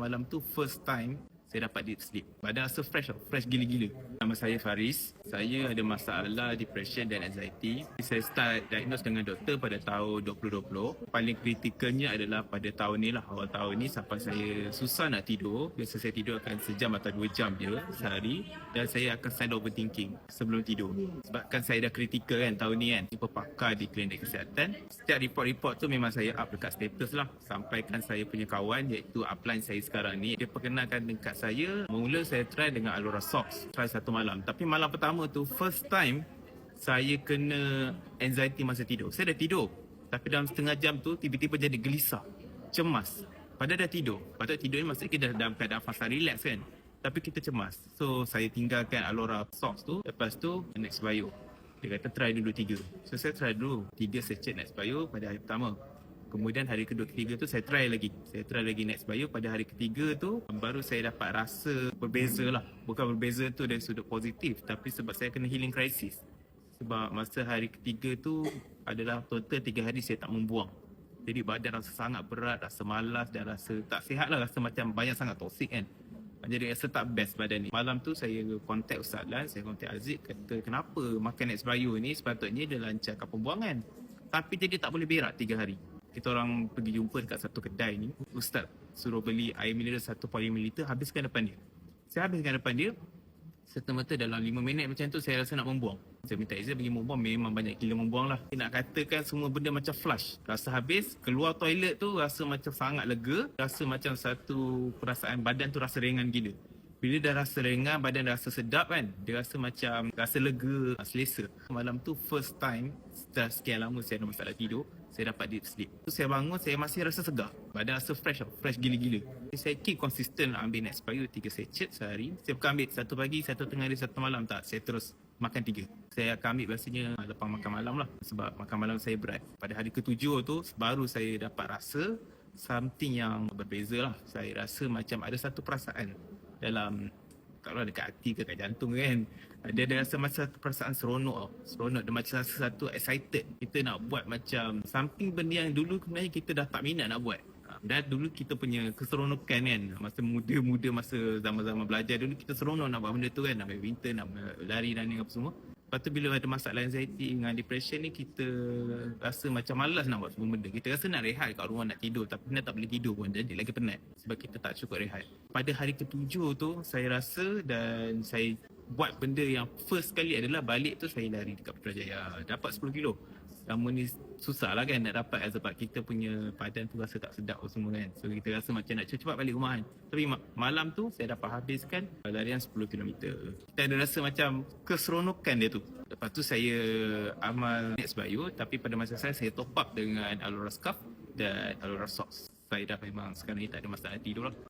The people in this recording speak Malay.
malam tu first time saya dapat deep sleep. Badan rasa fresh tau, fresh gila-gila. Nama saya Faris. Saya ada masalah depression dan anxiety. Saya start diagnose dengan doktor pada tahun 2020. Paling kritikalnya adalah pada tahun ni lah, awal tahun ni sampai saya susah nak tidur. Biasa saya tidur akan sejam atau 2 jam je sehari. Dan saya akan start overthinking sebelum tidur. Sebabkan saya dah kritikal kan tahun ni kan. Jumpa pakar di klinik kesihatan. Setiap report-report tu memang saya up dekat status lah. Sampaikan saya punya kawan iaitu upline saya sekarang ni. Dia perkenalkan dekat saya. Mula saya try dengan Alora Socks. Try satu malam. Tapi malam pertama tu first time saya kena anxiety masa tidur. Saya dah tidur. Tapi dalam setengah jam tu tiba-tiba jadi gelisah. Cemas. Padahal dah tidur. Padahal tidur ni maksudnya kita dah dalam keadaan fasa relax kan. Tapi kita cemas. So saya tinggalkan Alora Socks tu. Lepas tu Next Bio. Dia kata try dulu 3. So saya try dulu 3 sachet Next Bio pada hari pertama. Kemudian hari kedua ketiga tu saya try lagi. Saya try lagi Next Bio. Pada hari ketiga tu baru saya dapat rasa berbeza lah. Bukan berbeza tu dari sudut positif. Tapi sebab saya kena healing crisis. Sebab masa hari ketiga tu adalah total 3 hari saya tak membuang. Jadi badan rasa sangat berat, rasa malas dan rasa tak sihat lah. Rasa macam banyak sangat toksik kan. Jadi rasa tak best badan ni. Malam tu saya contact Ustaz Lan, saya contact Aziz. Kata kenapa makan Next Bio ni sepatutnya dia lancarkan pembuangan. Tapi jadi tak boleh berak 3 hari. Kita orang pergi jumpa dekat satu kedai ni. Ustaz suruh beli air mineral 1.5 liter, habiskan depan dia. Saya habiskan depan dia. Serta-merta dalam 5 minit macam tu saya rasa nak membuang. Saya minta izin pergi membuang, memang banyak gila membuang lah. Nak katakan semua benda macam flush. Rasa habis, keluar toilet tu rasa macam sangat lega. Rasa macam satu perasaan badan tu rasa ringan gila. Bila dah rasa ringan, badan dah rasa sedap kan. Dia rasa macam, rasa lega, selesa. Malam tu first time, setelah sekian lama saya ada masalah tidur, saya dapat deep sleep. Saya bangun, saya masih rasa segar. Badan rasa fresh tau, fresh gila-gila. Saya keep konsisten nak ambil Next Bio 3 sachet sehari. Saya bukan ambil satu pagi, satu tengah hari, satu malam tak. Saya terus makan 3. Saya akan ambil biasanya lepas makan malam lah. Sebab makan malam saya berat. Pada hari ke-7 tu, baru saya dapat rasa something yang berbeza lah. Saya rasa macam ada satu perasaan dalam, tak tahu dekat hati ke kat jantung kan. Dia ada rasa macam satu perasaan seronok tau. Seronok, dia macam rasa satu excited. Kita nak buat macam something benda yang dulu sebenarnya kita dah tak minat nak buat. Dan dulu kita punya keseronokan kan. Masa muda-muda, masa zaman-zaman belajar dulu kita seronok nak buat benda tu kan. Nak main winter, nak lari, running apa semua. Lepas tu bila ada masalah anxiety dengan depression ni, kita rasa macam malas nak buat semua benda. Kita rasa nak rehat kat rumah, nak tidur. Tapi nak tak boleh tidur pun, jadi lagi penat. Sebab kita tak cukup rehat. Pada hari ke-7 tu, saya rasa dan saya buat benda yang first kali adalah balik tu saya lari dekat Putrajaya. Dapat 10 kilo. Lama ni susah lah kan nak dapat sebab kita punya badan tu rasa tak sedap semua kan. So kita rasa macam nak cepat balik rumah kan. Tapi malam tu saya dapat habiskan larian 10 km. Kita ada rasa macam keseronokan dia tu. Lepas tu saya amal Next Bio, tapi pada masa saya top up dengan Alora Scarf dan Alora Socks. Saya dah memang sekarang ni tak ada masalah tidur lah.